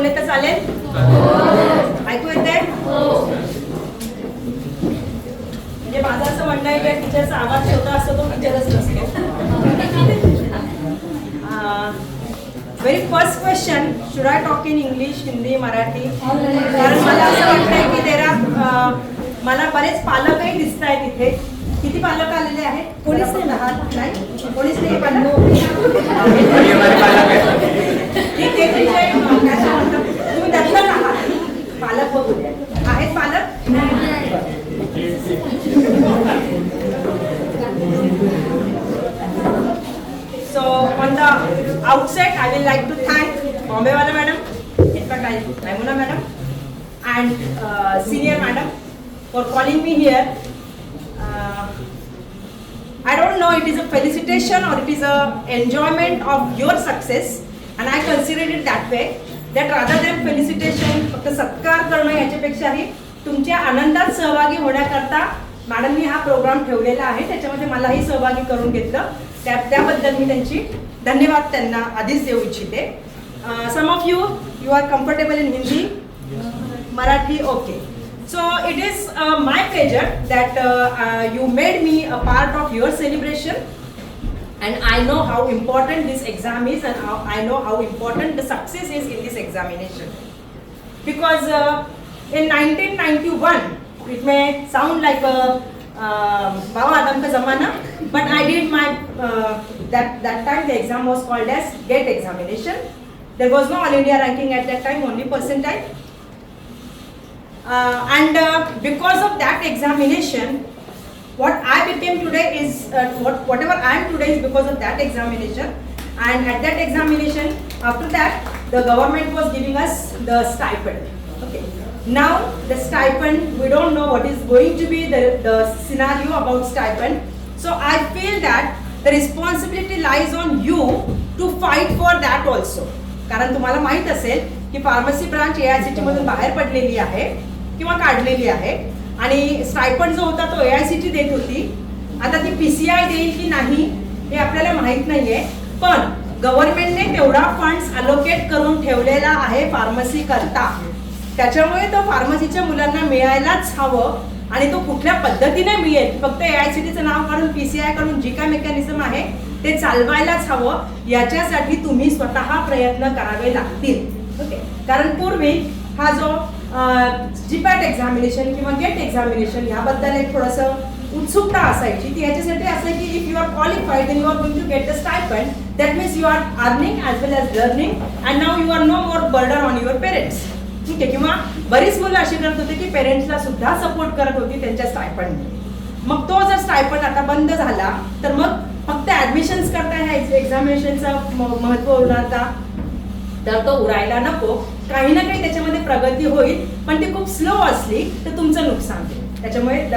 बोलले तर चालेल? ऐकू येते? म्हणजे माझं असं म्हणणं आहे की टीचरचा आवाज छोटा असतो तो टीचरच नसतो. Very first question, should I talk in English, Hindi, Marathi? कारण मला असं वाटतंय की मला बरेच पालकही दिसत आहेत इथे. किती पालक आलेले आहेत? कोणीच नाही लहान? नाही कोणीच नाही पालक? तुम्ही दत्तक आहात, पालक बघू द्या. आहेत पालक? So on the outset, I will like to thank Bombay-wala madam, in fact Nazma madam, and senior madam for calling me here. I don't know it is a felicitation or it is a enjoyment of your success, and I consider it that way. That rather than felicitation, फक्त सत्कार करणं याच्यापेक्षाही तुमच्या आनंदात सहभागी होण्याकरता मॅडमनी हा programme ठेवलेला आहे. त्याच्यामध्ये मलाही सहभागी करून घेतलं. त्याबद्दल मी त्यांची धन्यवाद त्यांना आधीच देऊ इच्छिते. Some of you are comfortable in Hindi, Marathi? Okay. So it is my pleasure that you made me a part of your celebration, and I know how important this exam is, and I know how important the success is in this examination. Because in 1991, it may sound like a Baba Adam ka zamana, but I did my that time the exam was called as GATE examination. There was no All India ranking at that time, only percentile. And because of that examination, what I became today is whatever I am today is because of that examination. And at that examination, after that, the government was giving us the stipend. Okay. Now the stipend, we don't know what is going to be the scenario about stipend. So I feel that the responsibility lies on you to fight for that also. कारण तुम्हाला माहित असेल की pharmacy branch AICTE मधून बाहेर पडलेली आहे किंवा काढलेली आहे, आणि स्टायपंड जो होता तो AICTE देत होती. आता ती PCI देईल की नाही हे आपल्याला माहित नाहीये, पण गव्हर्नमेंटने तेवढा फंड्स अलोकेट करून ठेवलेला आहे फार्मसी करता. त्याच्यामुळे तो फार्मसीच्या मुलांना मिळायलाच हवं, आणि तो कुठल्या पद्धतीने मिळेल, फक्त AICTEचं नाव काढून PCI कडून जी काय मेकॅनिझम आहे ते चालवायलाच हवं, याच्यासाठी तुम्ही स्वतः प्रयत्न करावे लागतील. ओके. कारण पूर्वी हा जो GPAT एक्झामिनेशन किंवा गेट एक्झामिनेशन याबद्दल एक थोडंसं उत्सुकता असायची. ती याच्यासाठी असं की if you are qualified then you are going to get the stipend, that means you are earning as well as learning, and now you are no more burden on your parents. ठीक आहे. किंवा बरीच मुलं अशी करत होती की पेरेंट्सला सुद्धा सपोर्ट करत होती त्यांच्या स्टायपंडने. मग तो जर स्टायपंड आता बंद झाला तर मग फक्त ऍडमिशन्स करता ह्या एक्झामिनेशनचं महत्त्व उरणार का? तर तो उरायला नको. काही ना काही त्याच्यामध्ये प्रगती होईल, पण ती खूप स्लो असली तर तुमचं नुकसान होईल. त्याच्यामुळे the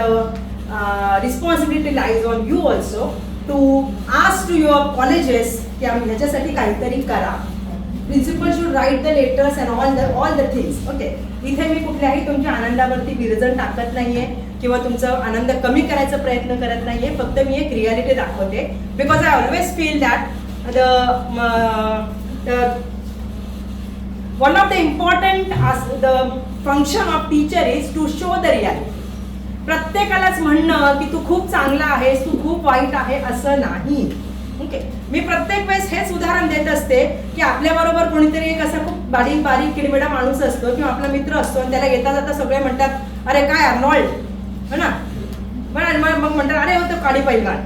responsibility lies on you also to ask to your colleges की आम्ही ह्याच्यासाठी काहीतरी करा. Principal should write the letters and all the things. Okay. इथे मी कुठल्याही तुमच्या आनंदावरती विरजण टाकत नाहीये किंवा तुमचा आनंद कमी करायचा प्रयत्न करत नाहीये. फक्त मी एक रियालिटी दाखवते. Because I always feel that one of the important the function of teacher is to show the reality. प्रत्येकालाच म्हणणं की तू खूप चांगला आहेस, तू खूप वाईट आहे असं नाही. ओके. मी प्रत्येक वेळेस हेच उदाहरण देत असते की आपल्याबरोबर कोणीतरी एक असा खूप बारीक बारीक किडमिडा माणूस असतो किंवा आपला मित्र असतो, आणि त्याला येता जाता सगळे म्हणतात अरे काय अर्नॉल्ड, हो ना, मग म्हणतात अरे होतं काळी पैलवान,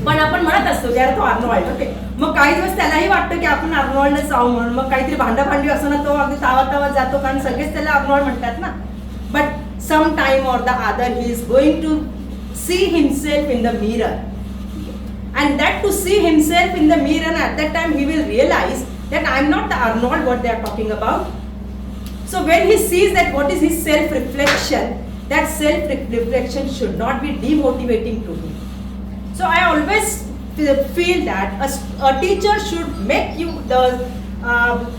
पण आपण म्हणत असतो की अरे तो अर्नॉल्ड. ओके. मग काही दिवस त्यालाही वाटतं की आपण अर्नॉल्डच आहो म्हणून, मग काहीतरी भांडाभांडी असं ना तो अगदी तावा जातो, कारण सगळेच त्याला अर्नॉल्ड म्हणतात ना. But some time or the other he is going to see himself in the mirror, and that to see himself in the mirror, and at that time he will realize that I am not the Arnold what they are talking about. So when he sees that what is his self reflection, that self reflection should not be demotivating to him. So I always feel that a teacher should make you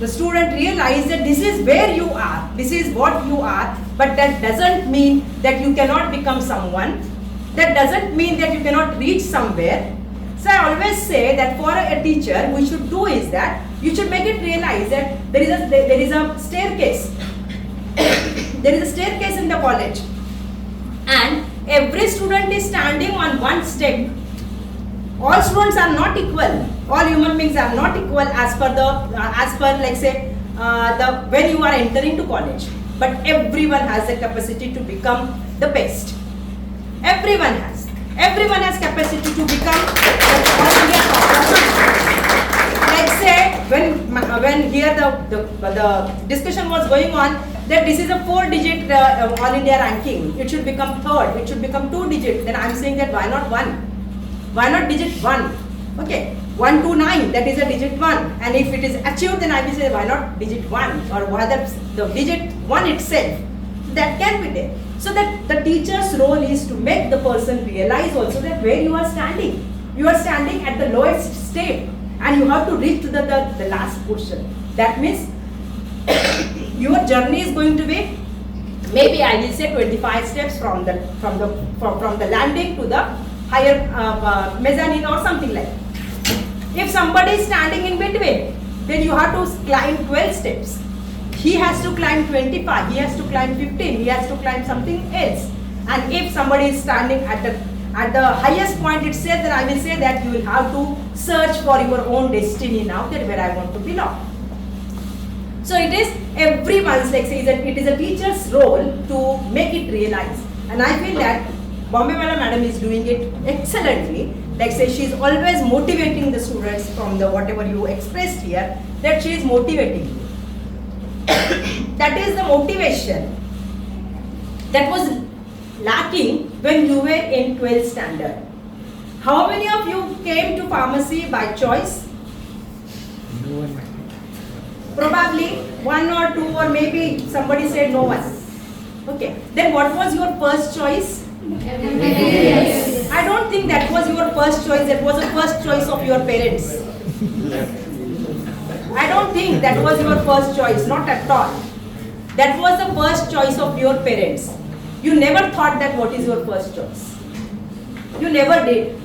the student realize that this is where you are, this is what you are, but that doesn't mean that you cannot become someone, that doesn't mean that you cannot reach somewhere. So I always say that for a teacher, we should do is that you should make it realize that there is a staircase. There is a staircase in the college, and every student is standing on one step. All students are not equal. All human beings are not equal as per like say when you are entering to college. But everyone has the capacity to become the best. Everyone has capacity to become all India topper. Like say when here the discussion was going on that this is a 4-digit all India ranking. It should become 3rd. It should become 2 digit. Then I am saying that why not 1? Why not digit 1? Okay, 1 to 9, that is a digit 1. And if it is achieved, then I will say why not digit 1, or whether the digit 1 itself, that can be there. So that the teacher's role is to make the person realize also that where you are standing. You are standing at the lowest step and you have to reach to the last portion. That means your journey is going to be, maybe I will say 25 steps from the landing to the higher mezzanine or something like that. If somebody is standing in between, then you have to climb 12 steps. He has to climb 25, he has to climb 15, he has to climb something else. And if somebody is standing at the highest point itself, then I will say that you will have to search for your own destiny now, that where I want to belong. So it is everyone's, like say, it is a teacher's role to make it realize. And I feel that Bombay Wala madam is doing it excellently. Like say she is always motivating the students from the whatever you expressed here, that she is motivating you. That is the motivation that was lacking when you were in 12th standard. How many of you came to pharmacy by choice? No one. Probably 1 or 2, or maybe somebody said no one. Okay, then what was your first choice? Yes. I don't think that was your first choice. That was the first choice of your parents. I don't think that was your first choice, not at all. That was the first choice of your parents. You never thought that what is your first choice. You never did.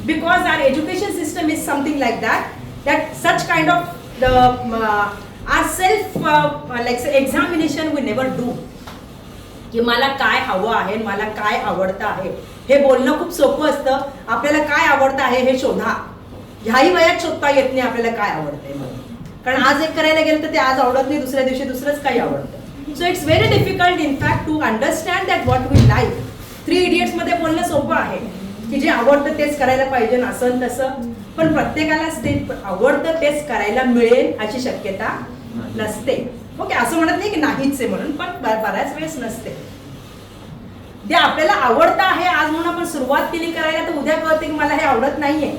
Because our education system is something like that, that such kind of our self like say examination we never do. की मला काय हवं आहे, मला काय आवडतं आहे, हे बोलणं खूप सोपं असतं. आपल्याला काय आवडतं आहे हे शोधा. ह्याही वयात शोधता येत नाही आपल्याला काय आवडतंय म्हणून. कारण आज एक करायला गेलं तर ते आज आवडत नाही, दुसऱ्या दिवशी दुसरंच काही आवडतं. So it's very difficult in fact to understand that what we like. 3 Idiots मध्ये बोलणं सोपं आहे की जे आवडतं तेच करायला पाहिजे असं तसं, पण प्रत्येकालाच ते आवडतं तेच करायला मिळेल अशी शक्यता नसते. ओके, असं म्हणत नाही की नाहीच आहे म्हणून, पण बऱ्याच वेळेस नसते. ते आपल्याला आवडतं आहे आज म्हणून आपण सुरुवात केली करायला, तर उद्या कळते की मला हे आवडत नाहीये,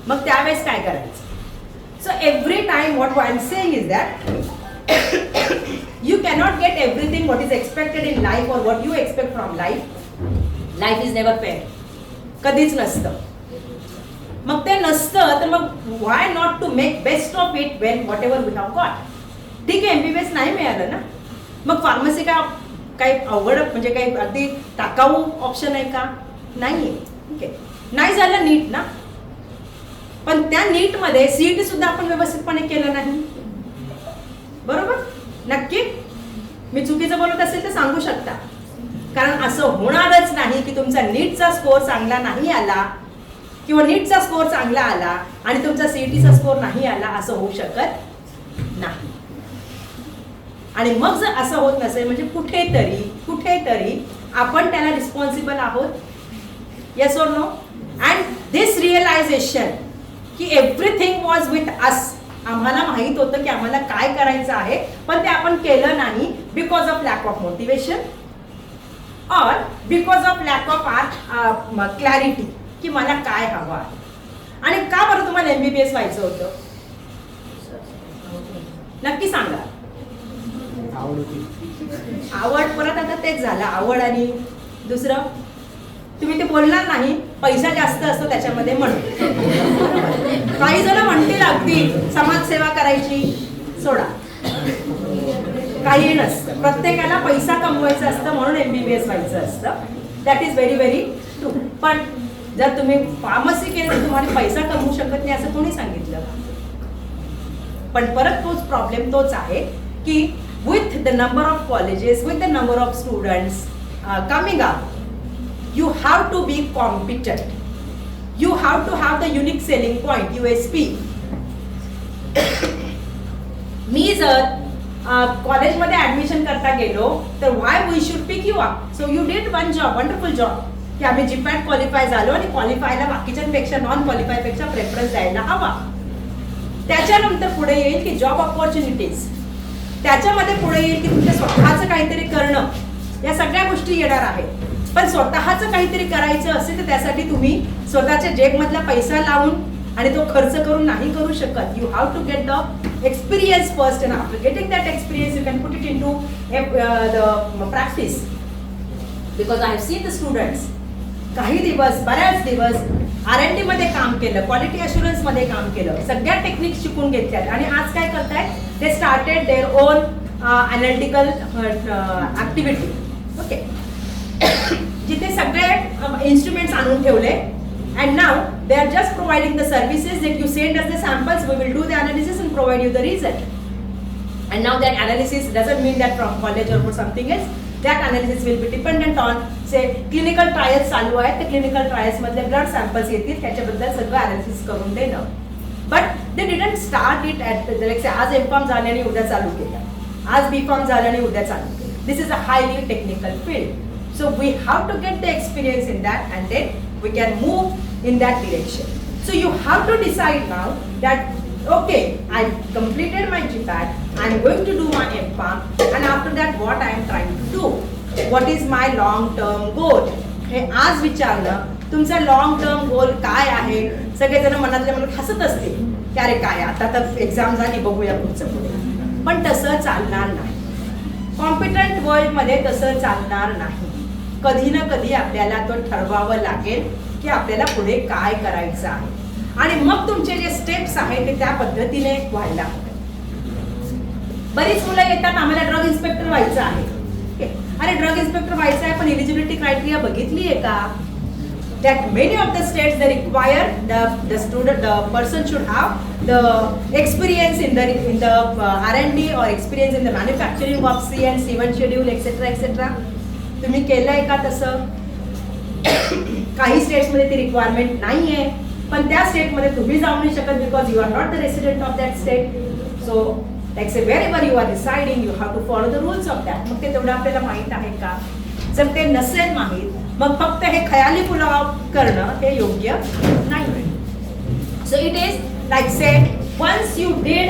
मग त्यावेळेस काय करायचं. So every time what I am saying is that you cannot get everything what is expected in life or what you expect from life. Life is never fair. कधीच नसतं. मग ते नसतं तर मग why not to make best of it when whatever we have got. ठीक आहे, MBBS नाही मिळालं ना, मग फार्मसी काही अवघड म्हणजे काही अगदी टाकाऊ ऑप्शन आहे का? नाहीये. ठीक आहे, नाही झालं नीट ना, पण त्या नीट मध्ये सीईटी सुद्धा आपण व्यवस्थितपणे केलं नाही. बरोबर? नक्की मी चुकीचं बोलत असेल तर सांगू शकता, कारण असं होणारच नाही की तुमचा नीटचा स्कोर चांगला नाही आला किंवा नीटचा स्कोर चांगला आला आणि तुमचा सीईटीचा स्कोर नाही आला, असं होऊ शकत नाही. आणि मग जर असं होत नसेल म्हणजे कुठेतरी आपण त्याला रिस्पॉन्सिबल आहोत. Yes or no? And this realisation की एव्हरीथिंग वॉज विथ अस, आम्हाला माहित होतं की आम्हाला काय करायचं आहे, पण ते आपण केलं नाही because of lack of motivation or because of lack of or clarity की मला काय हवं आहे. आणि का बरं तुम्हाला MBBS व्हायचं होतं? नक्की सांगा. आवड. परत आता तेच झालं, आवड आणि दुसरं तुम्ही ते बोलणार नाही, पैसा जास्त असतो त्याच्यामध्ये म्हणून. काही जण म्हणतील अगदी समाजसेवा करायची, सोडा, काही नसतं. प्रत्येकाला पैसा कमवायचा असतं म्हणून MBBS व्हायचं असतं. That is very very true. पण जर तुम्ही फार्मसी केलं तर तुम्हाला पैसा कमवू शकत नाही असं कोणी सांगितलं? पण परत तोच प्रॉब्लेम तोच आहे की with the number of colleges, with the number of students coming up, you have to be competent. You have to have the unique selling point, USP. मी जर कॉलेजमध्ये ऍडमिशन करता गेलो तर why we should pick you up? So you did one job, wonderful job. की आम्ही GPAT qualify झालो आणि क्वालिफायला बाकीच्यांपेक्षा नॉन क्वालिफाय पेक्षा प्रेफरन्स द्यायला हवा. त्याच्यानंतर पुढे येईल की जॉब ऑपॉर्च्युनिटीज. त्याच्यामध्ये पुढे येईल की तुमच्या स्वतःचं काहीतरी करणं. या सगळ्या गोष्टी येणार आहेत. पण स्वतःचं काहीतरी करायचं असेल तर त्यासाठी तुम्ही स्वतःच्या जेबमधला पैसा लावून आणि तो खर्च करून नाही करू शकत. You have to get the experience first and after getting that experience you can put it in to the practice. Because I have seen the students काही दिवस, बऱ्याच दिवस R&D मध्ये काम केलं, क्वालिटी अशुरन्स मध्ये काम केलं, सगळ्या टेक्निक्स शिकून घेतल्यात आणि आज काय करतायत? They started their own analytical activity. Okay, जिथे सगळे इन्स्ट्रुमेंट्स आणून ठेवले and now they are just providing the services that you send us the samples, we will do the analysis and provide you the result. And now that analysis doesn't mean that from college or something else. That analysis will be dependent on say clinical trials चालू आहेत, तर clinical trials मधले blood samples येतील, त्याच्याबद्दल सगळं analysis करून देणं. But they didn't start it at like say आज M.Com झाले आणि उद्या चालू केलं, आज B.Com झालं आणि उद्या चालू केलं. This is a highly technical field. So we have to get the experience in that and then we can move in that direction. So you have to decide now that okay, I completed my GPAT, I am going to do my M.Com, and after that what I am trying to do, what is my long term goal. हे आज विचारलं तुमचा long term goal काय आहे. सगळेजण मनातल्या मनात हसत असतील की अरे काय आता तर एक्झाम झाली, बघूया पुढचं पुढे. पण तसं चालणार नाही. कॉम्पिटंट वर्ल्डमध्ये तसं चालणार नाही. कधी ना कधी आपल्याला तो ठरवावं लागेल की आपल्याला पुढे काय करायचं आहे आणि मग तुमचे जे स्टेप्स आहेत ते त्या पद्धतीने व्हायला हवे. बरीच मुलं येतात आम्हाला ड्रग इन्स्पेक्टर व्हायचं आहे. अरे ड्रग इन्स्पेक्टर व्हायचं आहे पण एलिजिबिलिटी क्रायटेरिया बघितली आहे का? that many of the states they require the student, the person should have the experience in the R&D or experience in the manufacturing of C and C1 schedule etc etc. तुम्ही केलंय का तसं? काही states मध्ये ती requirement नाहीये, पण त्या स्टेट मध्ये तुम्ही जाऊ नाही शकत because you are not the resident of that state. So like say wherever you are residing you have to follow the rules of that. मग ते तेवढं आपल्याला माहित आहे का? जर ते नसेल माहीत मग फक्त हे खयाली पुलाव करणं हे योग्य नाही. So it is like say once you did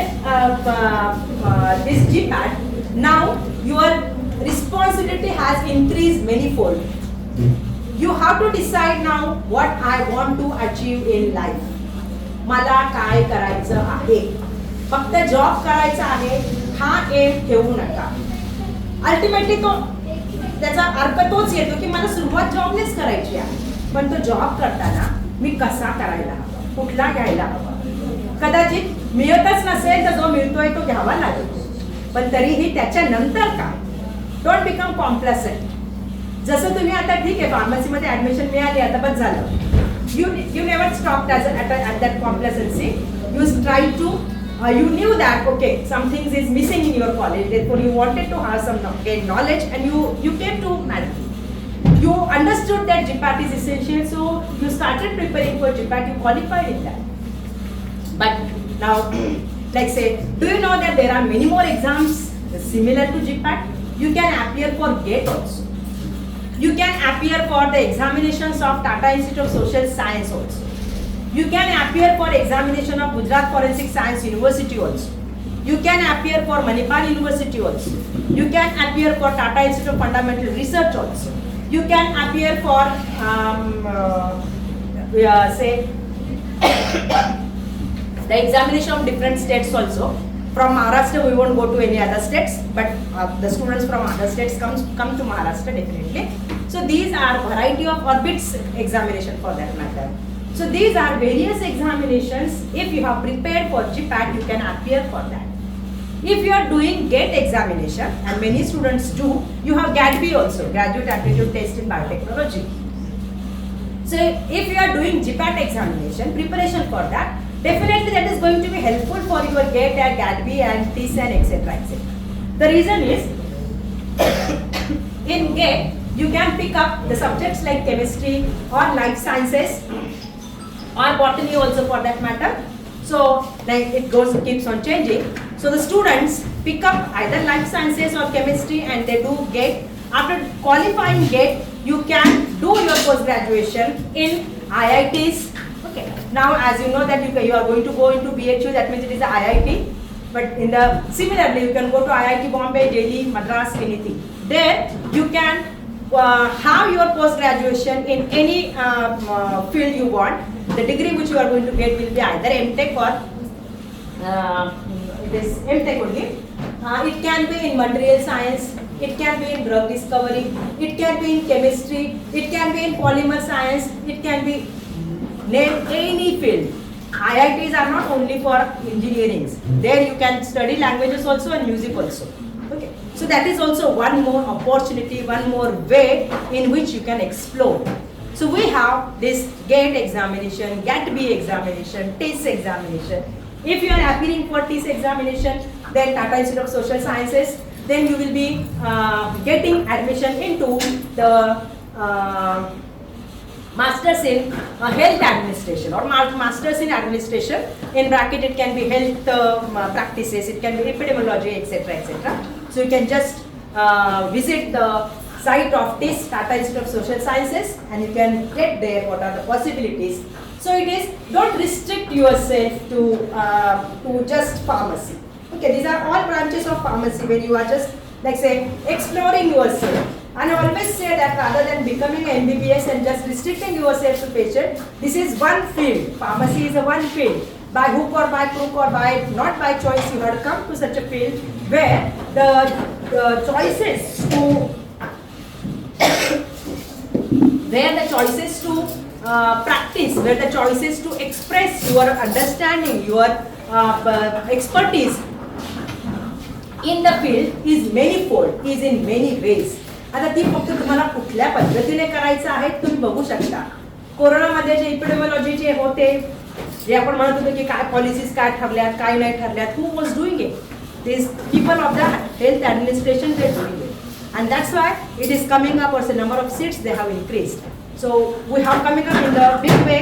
this GPAT, now your responsibility has increased manyfold. You have to decide now what I want to achieve in life. मला काय करायचं आहे. फक्त जॉब करायचा आहे हा एम ठेवू नका. अल्टिमेटली तो त्याचा अर्थ तोच येतो की मला सुरुवात जॉबनेच करायची आहे, पण तो जॉब करताना मी कसा करायला हवा, कुठला घ्यायला हवा. कदाचित मिळतच नसेल तर जो मिळतोय तो घ्यावा लागेल, पण तरीही त्याच्यानंतर काय. Don't become complacent. जसं तुम्ही आता ठीक आहे फार्मसीमध्ये ऍडमिशन मिळाली आता बस झालं. You never stop at that complacency. You try to you knew that okay something is missing in your college, therefore you wanted to have some gain knowledge and you came to management. You understood that GPAT is essential, so you started preparing for GPAT, you qualified in that. But now like say, do you know that there are many more exams similar to GPAT? You can appear for GATE also. You can appear for the examinations of Tata Institute of Social Science also. You can appear for examination of Gujarat Forensic Science University also. You can appear for Manipal University also. You can appear for Tata Institute of Fundamental Research also. You can appear for say the examination of different states also. From Maharashtra we won't go to any other states, but the students from other states come to Maharashtra definitely. So these are variety of orbits examination for that matter. So these are various examinations. If you have prepared for GPAT, you can appear for that. If you are doing GATE examination, and many students do, you have GAT-B also, Graduate Aptitude Test in Biotechnology. So if you are doing GPAT examination, preparation for that, definitely that is going to be helpful for your GATE and GATB and TSEN, etc. etc. The reason is, in GATE, you can pick up the subjects like chemistry or life sciences or botany also for that matter. So like it keeps on changing. So the students pick up either life sciences or chemistry and they do GATE. After qualifying GATE, you can do your post-graduation in IITs. Okay. Now as you know that you are going to go into BHU, that means it is a IIT. But similarly, you can go to IIT Bombay, Delhi, Madras, anything. There you can have your post-graduation in any field you want. The degree which you are going to get will be either MTech or it is MTech only. It can be in material science, it can be in drug discovery, it can be in chemistry, it can be in polymer science, it can be name any field. IITs are not only for engineering. There you can study languages also and music also. Okay. So that is also one more opportunity, one more way in which you can explore. So we have this GATE examination, GATB examination, TIS examination. If you are appearing for TIS examination, then Tata Institute of Social Sciences, then you will be getting admission into the Masters in Health Administration or Masters in Administration. In bracket it can be health practices, it can be epidemiology, etc. etc. So you can just visit the site of TIS, Tata Institute of Social Sciences, and you can get there what are the possibilities. So it is, don't restrict yourself to just pharmacy. Okay, these are all branches of pharmacy where you are just like say exploring yourself. And I always say that rather than becoming an MBBS and just restricting yourself to patient, this is one field. Pharmacy is a one field. By hook or by crook or by not by choice, you have to come to such a field where the choices to practice, where the choices to express your understanding, your expertise in the field is manifold, is in many ways. आता ती फक्त तुम्हाला कुठल्या पद्धतीने करायचं आहे तुम्ही बघू शकता. कोरोनामध्ये जे इपिडेमियोलॉजी होते, जे आपण म्हणत होतो की काय पॉलिसीज काय ठरल्यात काय नाही ठरल्यात, who was doing it? These people of the health administration they doing it, and that's why it is coming up. Or the number of seats they have increased. So we have coming up in the big way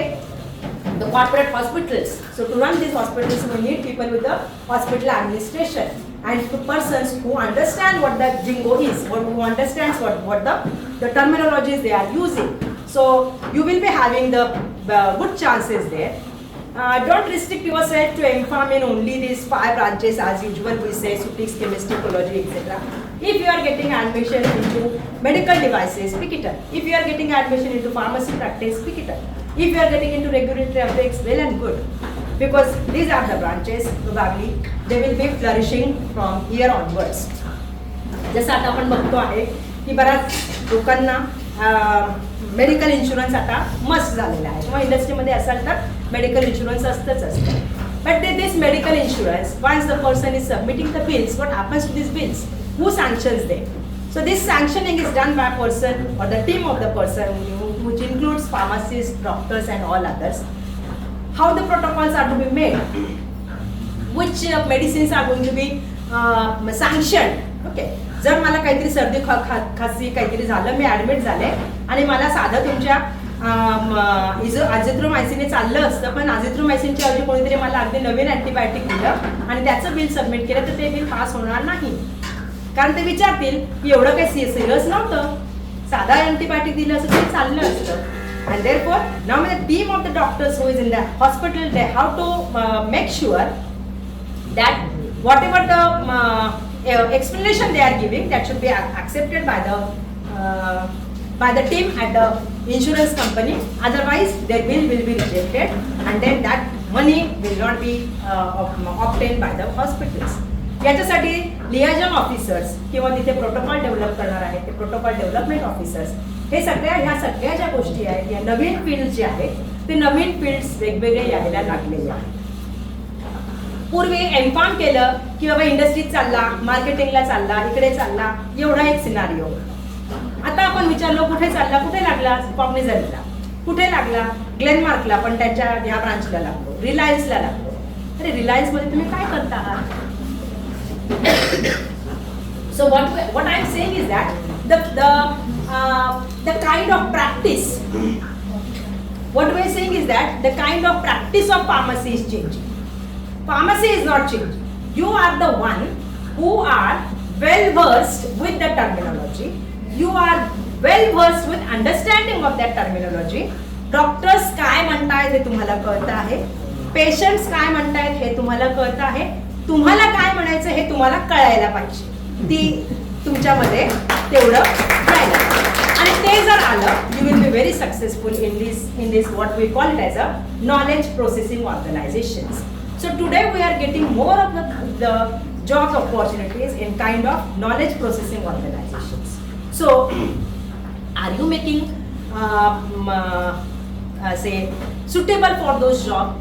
the corporate hospitals. So to run these hospitals, we need people with the hospital administration and to persons who understand what the jingo is, or who understands what the terminologies they are using. So you will be having the good chances there. Don't restrict yourself to M.Pharm in only these 5 branches as usual we say, physics, chemistry, ecology, etc. If you are getting admission into medical devices, pick it up. If you are getting admission into pharmacy practice, pick it up. If you are getting into regulatory affairs, well and good. Because these are the branches, probably they will be flourishing from here onwards. जसं आता आपण बघतो आहे की बऱ्याच लोकांना medical insurance आता must झालेला आहे किंवा इंडस्ट्रीमध्ये असाल तर मेडिकल इन्शुरन्स असतं. But this medical insurance, once the person is submitting the bills, what happens to these bills? Who sanctions them? So this sanctioning is done by a person or the team of the person, which includes pharmacists, doctors and all others. How the protocols are to be made, which medicines are going to be sanctioned. Okay. जर मला काहीतरी सर्दी खासी काहीतरी झालं, मी admit झाले आणि मला साधं तुमच्या अझिथ्रोमायसिनने चाललं असतं, पण अझिथ्रोमायसिनच्या ऐवजी कोणीतरी मला अगदी नवीन अँटीबायोटिक दिलं आणि त्याचं बिल सबमिट केलं, तर ते बिल पास होणार नाही. कारण ते विचारतील की एवढं काही सिरियस नव्हतं, साधा अँटीबायोटिक दिलं असतं तरी चाललं असतं. And therefore, now the team of the doctors who is in the hospital, they have to make sure that whatever the explanation they are giving, that should be accepted by the team at the insurance company. Otherwise, their bill will be rejected, and then that money will not be obtained by the hospitals. याच्यासाठी लिएजन officers किंवा तिथे protocol develop करणार आहेत ते protocol development officers, हे ह्या सगळ्या ज्या गोष्टी आहेत, या नवीन फील्ड जे आहेत ते नवीन फील्ड्स वेगवेगळे यायला लागलेले आहेत. पूर्वी एम.फार्म केलं की बाबा इंडस्ट्रीत चालला, मार्केटिंगला चालला, इकडे चालला, एवढा एक सिनारिओ. आता आपण विचारलो कुठे चालला, कुठे लागला, कॉग्निझंटला. कुठे लागला? ग्लेनमार्कला, पण त्यांच्या ह्या ब्रांचला लागलो. रिलायन्सला लागलो. अरे रिलायन्समध्ये तुम्ही काय करता आहात? So what I am saying is that the kind of practice. What we are saying is that the kind of practice of pharmacy is changing. Pharmacy is not changing. You are the one who are well versed with the terminology. You are well versed with understanding of that terminology. Doctors काय म्हणतायत हे तुम्हाला कळतं आहे. Patients काय म्हणतायत हे तुम्हाला कळतं आहे. तुम्हाला काय म्हणायचं हे तुम्हाला कळायला पाहिजे. ती तुमच्यामध्ये तेवढं राहिलं. आणि ते जर आलं, you will be very successful in this what we call it as a knowledge processing organizations. So today we are getting more of the job opportunities in kind of knowledge processing organizations. So are you making say suitable for those jobs?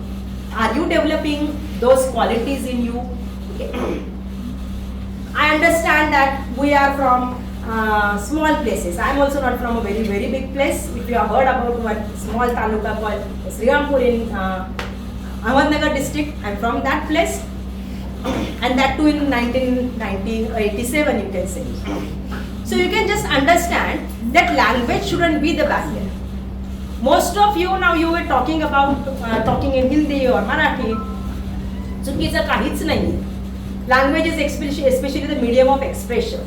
Are you developing those qualities in you? Okay. I understand that we are from small places. I am also not from a very very big place. If you have heard about one small taluka called Sriampur in Ahmednagar district, I am from that place, and that too in 1987 you can say. So you can just understand that language shouldn't be the barrier. Most of you now you were talking about talking in Hindi or Marathi. चुकीचं काहीच नाही. Language is especially the medium of expression.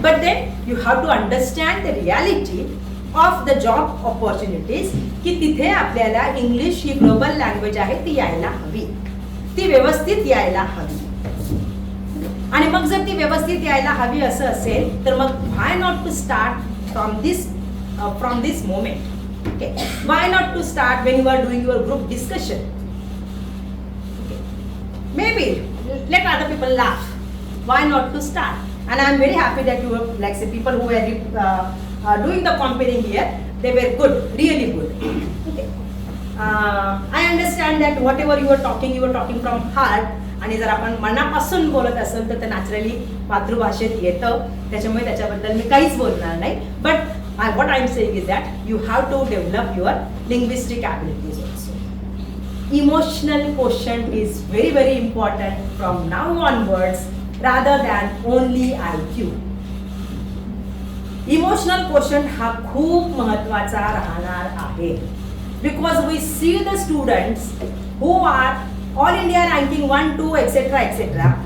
But then you have to understand the reality of the job opportunities की तिथे आपल्याला English ही global language आहे ती यायला हवी, ती व्यवस्थित यायला हवी. आणि मग जर ती व्यवस्थित यायला हवी असं असेल तर मग why not to start from this moment? Okay. Why not to start when you are doing your group discussion? Okay. Maybe let other people laugh. Why not to start? And I am very happy that you were like say people who were doing the comparing here, they were good, really good. Okay. I understand that whatever you were talking from heart. आणि जर आपण मनापासून बोलत असेल तर ते naturally मातृभाषेत येतं. त्याच्यामुळे त्याच्याबद्दल मी काहीच बोलणार नाही. But what I am saying is that you have to develop your linguistic abilities also. Emotional quotient is very very important from now onwards rather than only IQ. Emotional quotient हा खूप महत्त्वाचा राहणार आहे. Because we see the students who are all India ranking 1, 2, etc.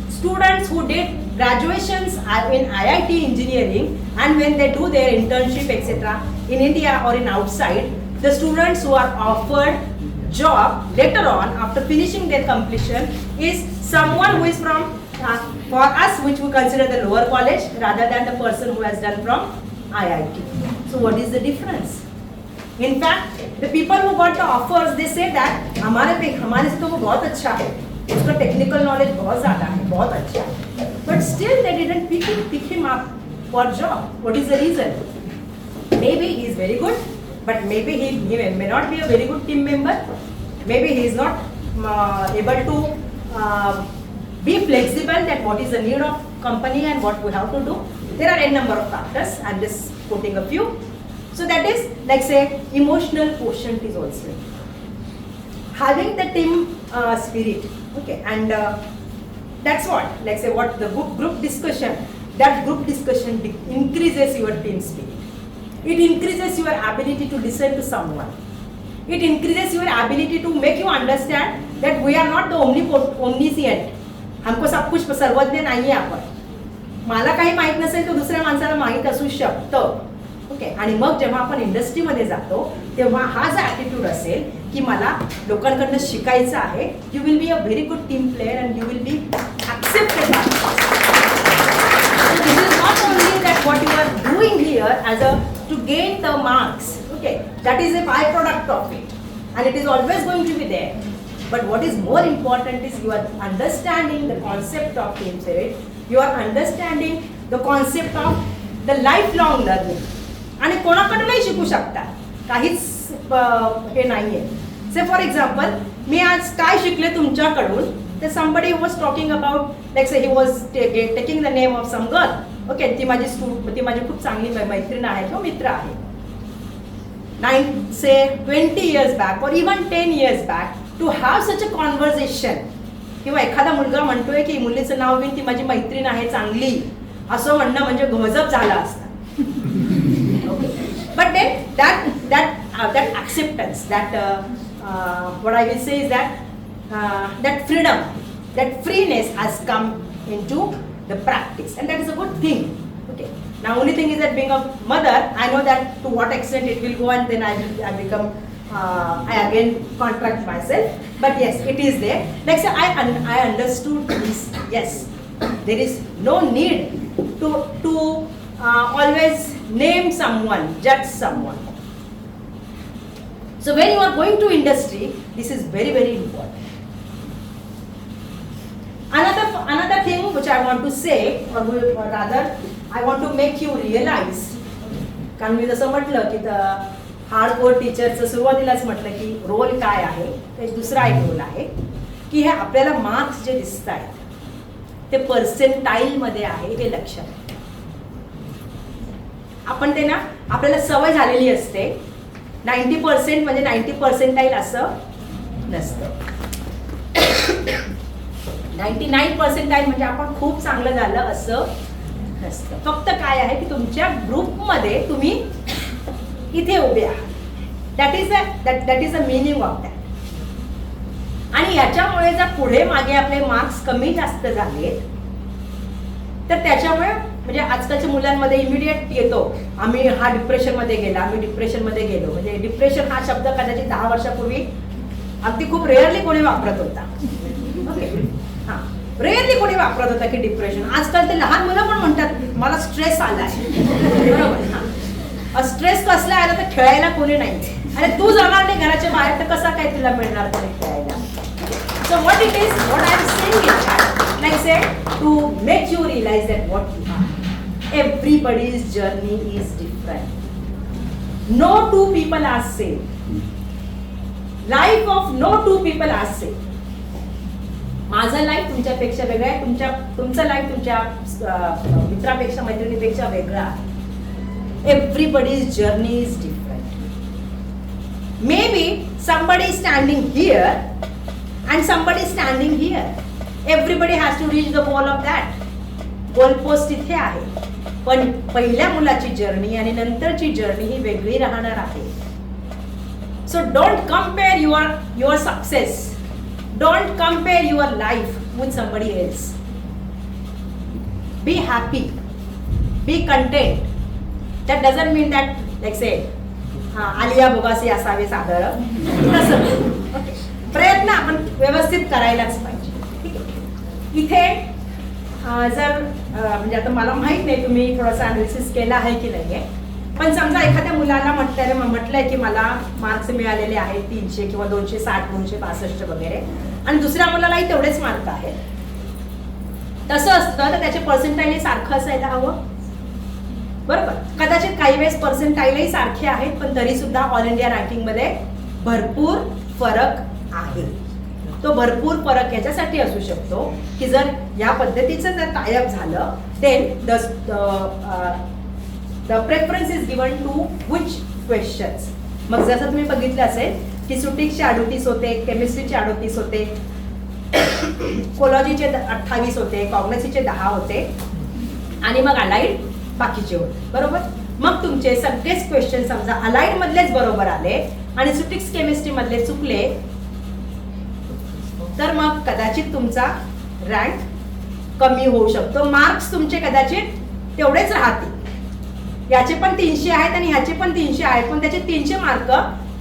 Students who did graduations in IIT engineering, and when they do their internship etc. in India or in outside, the students who are offered job later on after finishing their completion is someone who is from for us which we consider the lower college rather than the person who has done from IIT. So what is the difference? In fact, the people who got the offers, they say that हमारे से तो वो बहुत अच्छा है, उसका technical knowledge बहुत ज़्यादा है, बहुत अच्छा है, but still they didn't pick him up for job. What is the reason? Maybe he is very good, but maybe he may not be a very good team member. Maybe he is not able to be flexible that what is the need of company and what we have to do. There are a number of factors. I'm just quoting a few. So that is like say emotional quotient is also having the team spirit. Okay, and that's what like say what the group discussion. That group discussion increases your team spirit. It increases your ability to listen to someone. It increases your ability to make you understand that we are not the omniscient. हमको सब कुछ सर्वज्ञ नाही आहे आपण. मला काही माहित नसेल तर दुसऱ्या माणसाला माहित असू शकतं. ओके, आणि मग जेव्हा आपण इंडस्ट्रीमध्ये जातो तेव्हा हा जो ॲटिट्यूड असेल की मला लोकांकडनं शिकायचं आहे, you will be a very good team player and you will be accepted. This is not only that what you are doing here as a to gain the marks. Okay, that is a by product of it and it is always going to be there. But what is more important is you are understanding the concept of team spirit. You are understanding the concept of the lifelong learning. आणि कोणाकडूनही शिकू शकता, काहीच हे नाहीये. से for example मी आज काय शिकले तुमच्याकडून, ते somebody was talking about like say he was taking the name of some girl. Okay, ती माझी खूप चांगली मैत्रीण आहे किंवा मित्र आहे. say 20 years back or even 10 years back to have such a conversation. किंवा एखादा मुलगा म्हणतोय की मुलीचं नाव घेऊन ती माझी मैत्रीण आहे चांगली असं म्हणणं म्हणजे गजब झाला असता. But then that acceptance, what I will say is that freedom, that freeness has come into the practice, and that is a good thing. Okay. Now, only thing is that being a mother, I know that to what extent it will go, and then I again contract myself. But yes, it is there. Like say, I understood this. Yes, there is no need to always name someone, judge someone. So when you are going to industry, this is very, very important. Another thing which I want to say, or rather I want to make you realize, कारण मी जसं म्हटलं की hardcore टीचरचं सुरुवातीलाच म्हटलं की role काय आहे, तर दुसरा एक रोल आहे की हे आपल्याला मार्क्स जे दिसत आहेत ते पर्सेंटाईल मध्ये आहे हे लक्षात. आपण ते ना आपल्याला सवय झालेली असते 90% म्हणजे 90% असं नसतं. 99% म्हणजे आपण खूप चांगलं झालं असं नसतं. फक्त काय आहे की तुमच्या ग्रुपमध्ये तुम्ही इथे उभे आहात. That is the meaning of that. आणि याच्यामुळे जर पुढे मागे आपले मार्क्स कमी जास्त झाले तर त्याच्यामुळे म्हणजे आजकालच्या मुलांमध्ये इमिडिएट येतो आम्ही हा डिप्रेशनमध्ये गेला, आम्ही डिप्रेशनमध्ये गेलो. म्हणजे डिप्रेशन हा शब्द कदाचित 10 वर्षापूर्वी अगदी खूप रेअरली कोणी वापरत होता. ओके, हां, रेअरली कोणी वापरत होता की डिप्रेशन. आजकाल ते लहान मुलं पण म्हणतात मला स्ट्रेस आलाय. बरोबर. हां, स्ट्रेस कसला आला तर खेळायला कोणी नाही. अरे तू जाणार नाही घराच्या बाहेर तर कसा काय तुला मिळणार कोणी खेळायला. So what it is, what I am saying is like say to make you realize that what you are. Everybody's journey is different. No two people are same. Life of no two people are same. माझं life तुमच्यापेक्षा वेगळं आहे, तुमचं life तुमच्या मित्रापेक्षा मैत्रिणीपेक्षा वेगळं आहे. Everybody's journey is different. Maybe somebody is standing here and somebody is standing here. Everybody has to reach the goal of that. Goal post इथे आहे, पण पहिल्या मुलाची जर्नी आणि नंतरची जर्नी ही वेगळी राहणार आहे. So don't compare your success, don't compare your life with somebody else. Be happy, be content. That doesn't mean that like say आलिया भोगासी असावे सादर तसं. प्रयत्न आपण व्यवस्थित करायलाच पाहिजे. इथे जर म्हणजे आता मला माहित नाही तुम्ही थोडासा अनालिसिस केला आहे की नाही आहे, पण समजा एखाद्या मुलाला म्हटलंय की मला मार्क्स मिळालेले आहेत 300 किंवा 260, 265 वगैरे, आणि दुसऱ्या मुलालाही तेवढेच मार्क आहेत. तसं असतं तर त्याचे पर्सेंटाईल सारखं असायला हवं. बरोबर. कदाचित काही वेळेस पर्सेंटाईलही सारखे आहेत, पण तरी सुद्धा ऑल इंडिया रँकिंगमध्ये भरपूर फरक आहे. तो भरपूर फरक याच्यासाठी असू शकतो की जर या पद्धतीचं जर टायअप झालं then the preference is given to which questions. मग जसं तुम्ही बघितलं असेल की सुटिक्सचे 38 होते, केमिस्ट्रीचे 38 होते, कोलॉजीचे 28 होते, कॉग्नेसीचे 10 होते, आणि मग अलाइड बाकीचे होते. बरोबर. मग तुमचे सगळेच क्वेश्चन समजा अलाइड मधलेच बरोबर आले आणि सुटिक्स केमिस्ट्री मधले चुकले तर मग कदाचित तुमचा रँक कमी होऊ शकतो. मार्क्स तुमचे कदाचित तेवढेच राहतील. याचे पण 300 आहेत आणि ह्याचे पण 300 आहेत, पण त्याचे 300 मार्क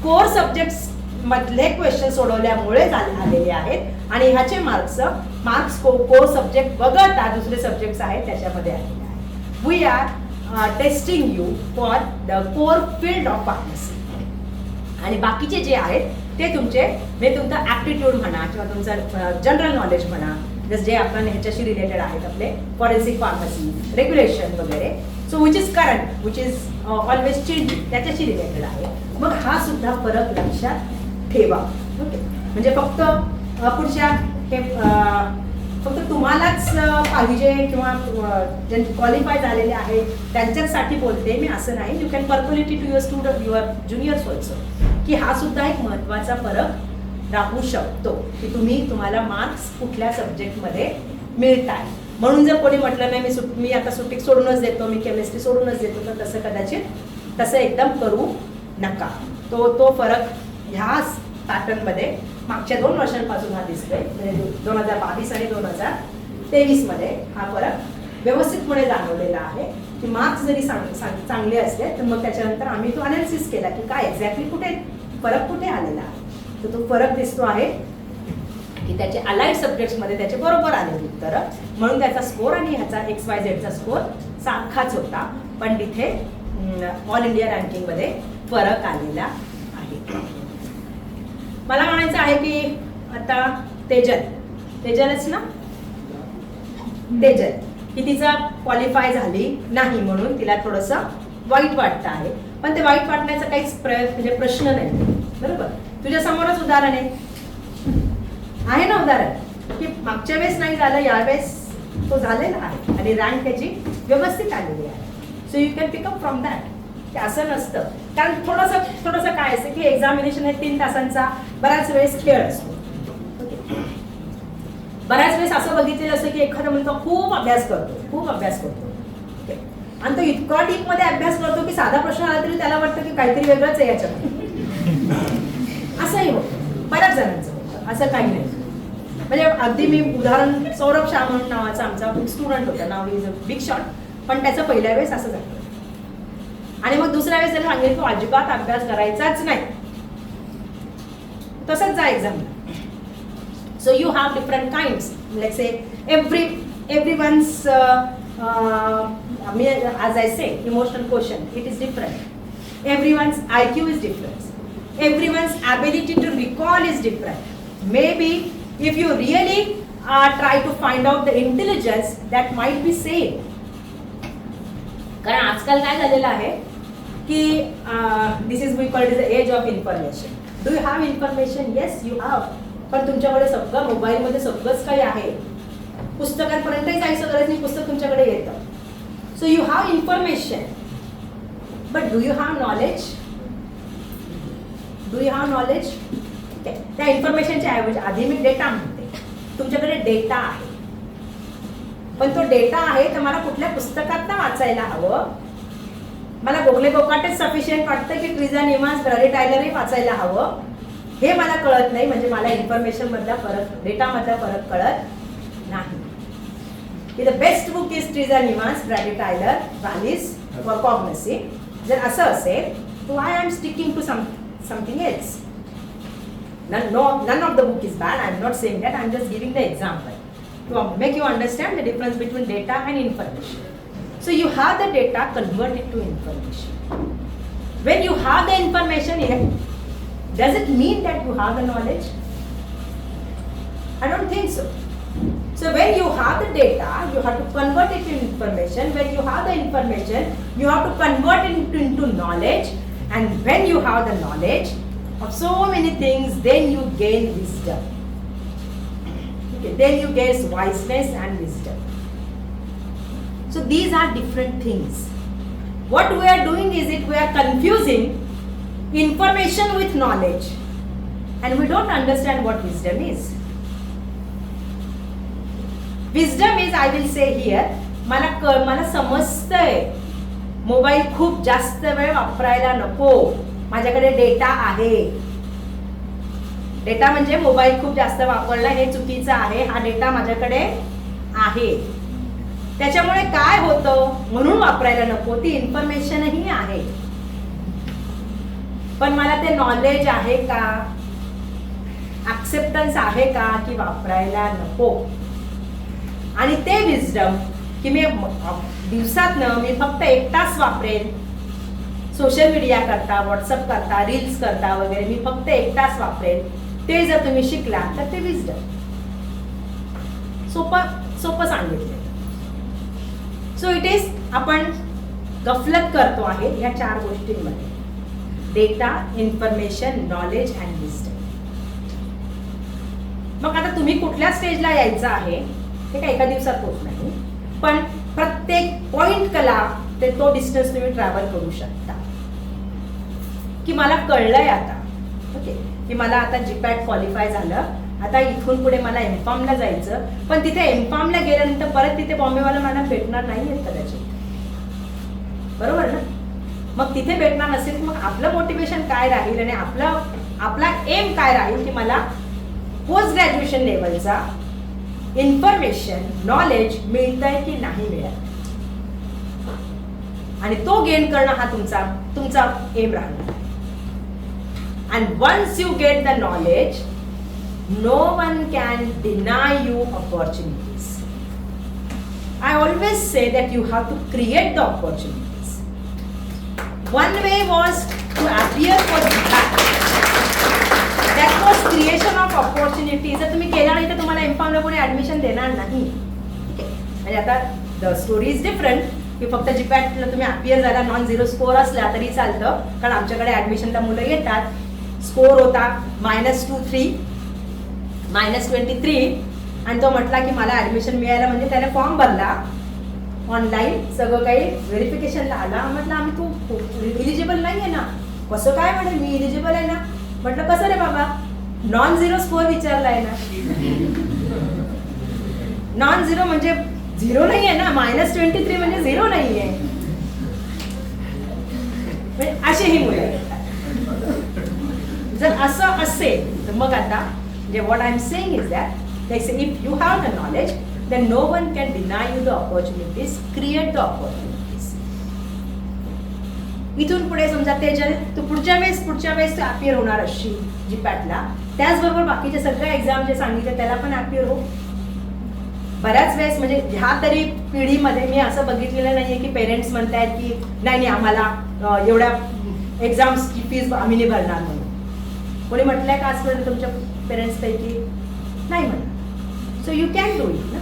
कोर सब्जेक्ट्स मधले क्वेश्चन सोडवल्यामुळे आलेले आहेत आणि ह्याचे मार्क्स कोर सब्जेक्ट वगळता दुसरे सब्जेक्ट्स आहेत त्याच्यामध्ये आलेले आहेत. We are testing you for the core field of pharmacy. आणि बाकीचे जे आहेत ते तुमचे म्हणजे तुमचा ॲप्टिट्यूड म्हणा किंवा तुमचं जनरल नॉलेज म्हणा, जसं जे आपण ह्याच्याशी रिलेटेड आहेत आपले फॉरेन्सिक फार्मसी, रेग्युलेशन वगैरे. So which is current, which is always changing, त्याच्याशी रिलेटेड आहे. मग हा सुद्धा फरक लक्षात ठेवा. ओके. म्हणजे फक्त पुढच्या हे फक्त तुम्हालाच पाहिजे किंवा जे क्वालिफाय झालेले आहेत त्यांच्यासाठी बोलते मी, असं नाही. You can percolate to your student, your juniors also, की हा सुद्धा एक महत्त्वाचा फरक राहू शकतो की तुम्हाला मार्क्स कुठल्या सब्जेक्टमध्ये मिळतात. म्हणून जर कोणी म्हटलं नाही मी आता सुट्टी सोडूनच देतो, मी केमिस्ट्री सोडूनच देतो, तर तसं कदाचित तसं एकदम करू नका. तो फरक ह्या पॅटर्नमध्ये मागच्या 2 वर्षांपासून हा दिसतोय, म्हणजे 2022 आणि 2023 मध्ये हा फरक व्यवस्थितपणे जाणवलेला आहे की मार्क्स जरी चांगले असले तर मग त्याच्यानंतर आम्ही तो अनालिसिस केला की काय एक्झॅक्टली फरक कुठे आलेला आहे. तर तो फरक दिसतो आहे की त्याचे अलाइड सब्जेक्ट्समध्ये त्याचे बरोबर आलेली उत्तरं, म्हणून त्याचा स्कोर आणि ह्याचा XYZचा स्कोर सारखाच होता, पण तिथे ऑल इंडिया रँकिंगमध्ये फरक आलेला आहे. मला म्हणायचं आहे की आता तेजलच ना, तेजल की तिचा क्वालिफाय झाली नाही म्हणून तिला थोडंसं वाईट वाटतं आहे, पण ते वाईट वाटण्याचा काहीच म्हणजे प्रश्न नाही. बरोबर, तुझ्या समोरच उदाहरण आहे ना, उदाहरण की मागच्या वेळेस नाही झालं, यावेळेस तो झालेला आहे आणि रँक त्याची व्यवस्थित आलेली आहे. So you can pickup from that. ते असं नसतं, कारण थोडंसं काय असतं की एक्झामिनेशन हे 3 तासांचा बऱ्याच वेळेस खेळ असतो. बऱ्याच वेळेस असं बघितलेलं असतं की एखादा मुलगा खूप अभ्यास करतो आणि तो इतका डीप मध्ये अभ्यास करतो की साधा प्रश्न आला तरी त्याला वाटतं की काहीतरी वेगळंच आहे याच्यामध्ये. असंही होतं, बऱ्याच जणांचं होतं, असं काही नाही. म्हणजे अगदी मी उदाहरण, सौरभ शाह म्हणून नावाचा आमचा स्टुडंट होता, नाव इज अ बिग शॉट, पण त्याचं पहिल्या वेळेस असं झालं आणि मग दुसऱ्या वेळेस त्याला सांगितलं तो अजिबात अभ्यास करायचाच नाही, तसंच जा एक्झामला. So you have different kinds. Let's say everyone's as I say, emotional quotient, it is different. Everyone's IQ is different. Everyone's ability to recall is different. Maybe if you really try to find out the intelligence, that might be same. कारण आजकाल काय झालेलं आहे की this is we call it the age of information. Do you have information? Yes, you have. पण तुमच्याकडे सगळं मोबाईलमध्ये सगळंच काही आहे, पुस्तकांपर्यंतही जायचं गरज नाही, पुस्तक तुमच्याकडे येतं. So you have information, but do you have knowledge? त्या इन्फॉर्मेशनच्या ऐवजी आधी मी डेटा म्हणते. तुमच्याकडे डेटा आहे, पण तो डेटा आहे तर मला कुठल्या पुस्तकात ना वाचायला हवं. मला गोखले गोकाटेच सफिशियंट वाटतं की ट्रिझा निमास, ब्रॅडी टायलरही वाचायला हवं, हे मला कळत नाही. म्हणजे मला इन्फॉर्मेशन मधला फरक, डेटा मधला फरक कळत नाही. द बेस्ट बुक इज ट्रिझा निमास, Brady Tyler, valleys for cognitive. जर असं असेल तर why I am sticking to something else? None of the book is bad. I am not saying that. I am just giving the example to make you understand the difference between data and information. So you have the data, convert it to information. When you have the information, does it mean that you have the knowledge? I don't think so. So when you have the data, you have to convert it into information. When you have the information, you have to convert it into knowledge. And when you have the knowledge of so many things, then you gain wisdom. Okay, then you gain wiseness and wisdom. So these are different things. What we are doing is we are confusing information with knowledge, and we don't understand what wisdom is. Wisdom is, I will say here, मला समजतंय mobile खूप जास्त वेळ वापरायला नको, माझ्याकडे data आहे. Data म्हणजे मोबाईल खूप जास्त वापरणं हे चुकीचं आहे, हा डेटा माझ्याकडे आहे. त्याच्यामुळे काय होतं म्हणून वापरायला नको, ती इन्फॉर्मेशनही आहे, पण मला ते नॉलेज आहे का, ऍक्सेप्टन्स आहे का की वापरायला नको. आणि ते विजडम की मी दिवसातनं मी फक्त 1 तास वापरेन, सोशल मीडिया करता, व्हॉट्सअप करता, रील्स करता वगैरे, मी फक्त 1 तास वापरेन, ते जर तुम्ही शिकला तर ते विजडम. सोपं सांगितलं. सो इट इज, आपण गफलत करतो आहे ह्या 4 गोष्टींमध्ये: data, information, knowledge and wisdom. मग आता तुम्ही कुठल्या स्टेजला यायचं आहे ते काय एका दिवसात होत नाही, पण प्रत्येक पॉइंट कला ते तो डिस्टन्स तुम्ही ट्रॅव्हल करू शकता. की मला कळलंय आता, ओके, की मला आता GPAT क्वालिफाय झालं, आता इथून पुढे मला एमफॉर्मला जायचं, पण तिथे एमफॉर्मला गेल्यानंतर परत तिथे बॉम्बेवाला मला भेटणार नाही आहेत कदाचित, बरोबर ना. मग तिथे भेटणार नसेल मग आपलं मोटिवेशन काय राहील आणि आपला एम काय राहील की मला पोस्ट ग्रॅज्युएशन लेवलचा इन्फॉर्मेशन नॉलेज मिळतंय की नाही मिळत, आणि तो गेन करणं हा तुमचा एम राहणार. And once you get the knowledge, no one can deny you opportunities. I always say that you have to create the opportunities. One way was to appear for GPAT. That was creation of opportunities. जर तुम्ही केला नाही तर तुम्हाला एमफॉर्मला कोणी admission देणार नाही. म्हणजे आता the story is different. की फक्त GPATला तुम्ही अपियर झाला, नॉन झिरो स्कोअर असला तरी चालतं, कारण आमच्याकडे ऍडमिशनला मुलं येतात, स्कोर होता -23 -23, आणि तो म्हटला की मला ऍडमिशन मिळायला, म्हणजे त्याने फॉर्म भरला ऑनलाईन, सगळं काही व्हेरिफिकेशनला आला. म्हटलं आम्ही तू इलिजिबल नाही आहे ना. कसं काय म्हणे, मी इलिजिबल आहे ना. म्हटलं कसं रे बाबा, नॉन झिरो स्कोअर विचारलाय ना. नॉन झिरो म्हणजे झिरो नाही आहे ना, -23 म्हणजे झिरो नाही आहे. असे ही मुलं आहेत. जर असं असेल तर मग आता what I am saying is that if you have the knowledge then no one can deny you the opportunities, create the opportunities. इथून पुढे समजा तेजल तू पुढच्या वेळेस तू अपियर होणार असशील GPATला, त्याचबरोबर बाकीचे सगळ्या एक्झाम जे सांगितले त्याला पण अपियर हो. बऱ्याच वेळेस म्हणजे ह्या तरी पिढीमध्ये मी असं बघितलेलं नाहीये की पेरेंट्स म्हणतायत की नाही आम्हाला एवढ्या एक्झाम्सची फीस आम्ही नाही भरणार म्हणून. कोणी म्हटलंय का आजपर्यंत तुमच्या पेरेंट्स पैकी? नाही म्हणा. So you can do it ना.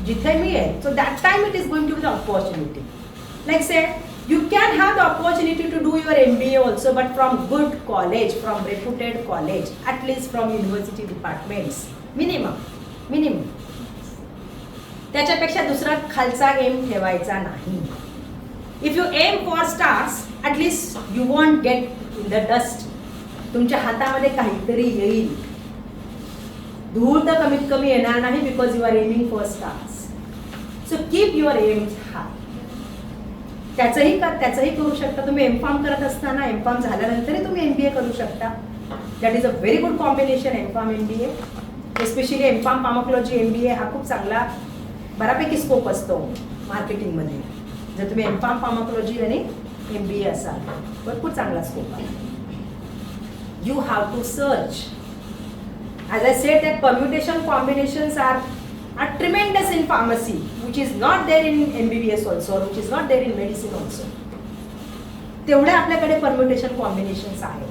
जिथे मी आहे so that time it is going to be the opportunity. Like say you can have the opportunity to do your MBA also, but from good college, from reputed college, at least from university departments, minimum. त्याच्यापेक्षा दुसरा खालचा aim ठेवायचा नाही. If you aim for stars, at least you won't get in the dust. तुमच्या हातामध्ये काहीतरी येईल. धूळ तर कमीत कमी येणार नाही, because you are aiming for stars. So keep your aims high. त्याचंही करू शकता तुम्ही. एमफॉर्म करत असताना, एमफॉर्म झाल्यानंतरही तुम्ही MBA करू शकता. That is a very good combination, M Pharm MBA. Especially M Pharm pharmacology MBA हा खूप चांगला, बऱ्यापैकी स्कोप असतो मार्केटिंगमध्ये. जर तुम्ही एमफॉर्म फार्माकोलॉजी आणि MBA असाल भरपूर चांगला स्कोप आहे. You have to search. As I said that permutation combinations are tremendous in pharmacy, which is not there in MBBS also, or which is not there in medicine also. तेवढे आपल्याकडे permutation combinations आहेत.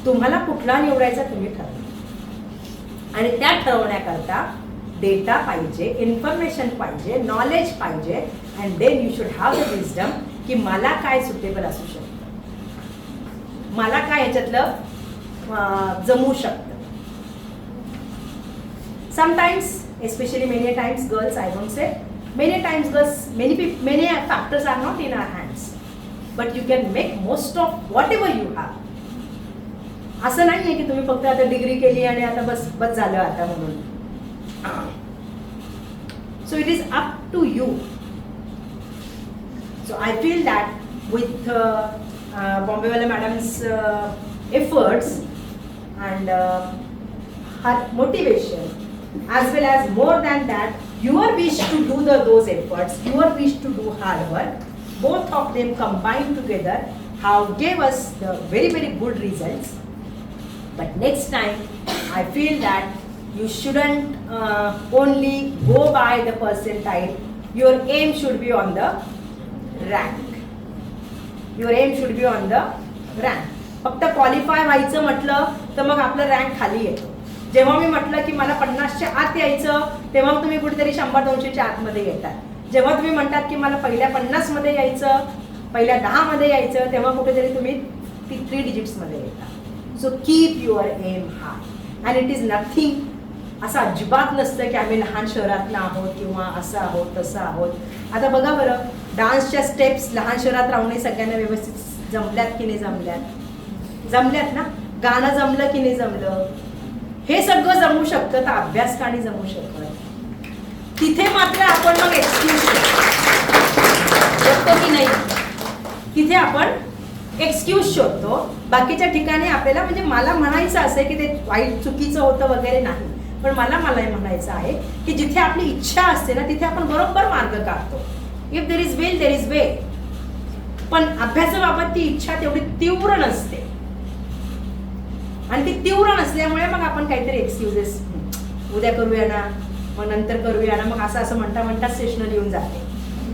तुम्हाला कुठला निवडायचा तुम्ही ठरवा, आणि त्या ठरवण्याकरता डेटा पाहिजे, इन्फॉर्मेशन पाहिजे, नॉलेज पाहिजे, and then you should have the wisdom की मला काय सुटेबल असू शकतं, मला काय ह्याच्यातलं जमू शकतं. Sometimes, especially many times girls, I don't say many times girls, many factors are not in our hands, but you can make most of whatever you have. असं नाहीये की तुम्ही फक्त आता डिग्री केली आणि आता बस झालं आता म्हणून. So it is up to you. So I feel that with Bombay madam's efforts and her motivation, as well as more than that, your wish to do those efforts, your wish to do hard work, both of them combined together have gave us the very, very good results. But next time, I feel that you shouldn't only go by the percentile. Your aim should be on the rank. Your aim should be on the rank. फक्त qualify व्हायचं म्हटलं तर मग आपलं rank खाली येतो. जेव्हा मी म्हटलं की मला 50च्या आत यायचं, तेव्हा तुम्ही कुठेतरी 100-200च्या आतमध्ये येतात. जेव्हा तुम्ही म्हणतात की मला पहिल्या 50 मध्ये यायचं, पहिल्या 10 मध्ये यायचं, तेव्हा कुठेतरी तुम्ही 3 डिजिट्समध्ये येतात. So keep your aim high, and it is nothing असं अजिबात नसतं की आम्ही लहान शहरातनं आहोत किंवा असं आहोत तसं आहोत. आता बघा बरं, डान्सच्या स्टेप्स लहान शहरात राहूनही सगळ्यांना व्यवस्थित जमल्यात की नाही जमल्यात ना. गाणं जमलं की नाही जमलं, हे सगळं जमू शकतं, तर अभ्यास का नाही जमू शकत. तिथे मात्र आपण मग एक्सक्यूज शोधतो की नाही, तिथे आपण एक्सक्यूज शोधतो. बाकीच्या ठिकाणी आपल्याला म्हणजे मला म्हणायचं असं की ते वाईट चुकीचं होतं वगैरे नाही, पण मला म्हणायचं आहे की जिथे आपली इच्छा असते ना तिथे आपण बरोबर मार्ग काढतो. If there is will there is way. पण अभ्यासाबाबत ती इच्छा तेवढी तीव्र नसते, आणि ती तीव्र नसल्यामुळे मग आपण काहीतरी एक्सक्युजेस, उद्या करूया ना, मग नंतर करूया ना, मग असं म्हणता स्टेशनरी येऊन जाते.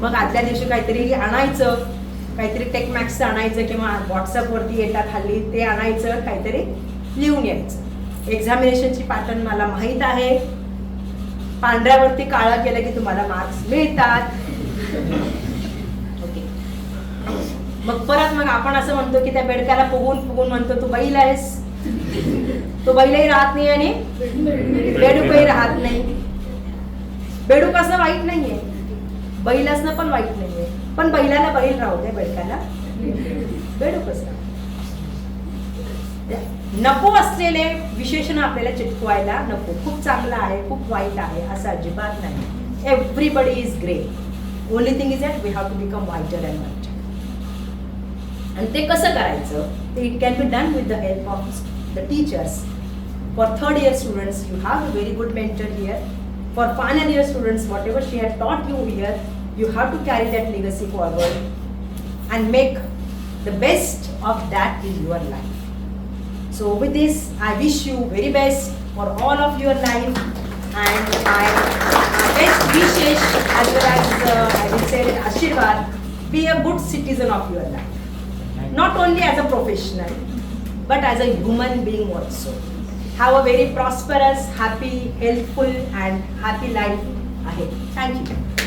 मग आदल्या दिवशी काहीतरी आणायचं, काहीतरी टेकमॅक्सचं आणायचं किंवा व्हॉट्सअपवरती येतात हल्ली ते आणायचं, काहीतरी लिहून यायचं. एक्झामिनेशनची पॅटर्न मला माहीत आहे. पांढऱ्यावरती काळं केलं की तुम्हाला मार्क्स मिळतात. ओके. मग परत मग आपण असं म्हणतो की त्या बेडकाला फुगून म्हणतो तू बैल आहेस. तो बैलही राहत नाही आणि बेडूकही राहत नाही. बेडूक असं वाईट नाहीये, बैल असणं पण वाईट नाहीये, पण बैलाला बैल राहू दे, बेडकाला बेडूक असं. नको असलेले विशेषण आपल्याला चिटकवायला नको. खूप चांगलं आहे, खूप वाईट आहे असं अजिबात नाही. Everybody is great. Only thing is that we have to become wider and wider. आणि ते कसं करायचं, ते it can be done with the help of the teachers. For third year students, you have a very good mentor here. For final year students, whatever she had taught you here, you have to carry that legacy forward and make the best of that in your life. So with this, I wish you very best for all of your life, and my best wishes as well as I will say Ashirwad, be a good citizen of your life. Not only as a professional, but as a human being also. Have a very prosperous, happy, healthful and happy life ahead. Thank you.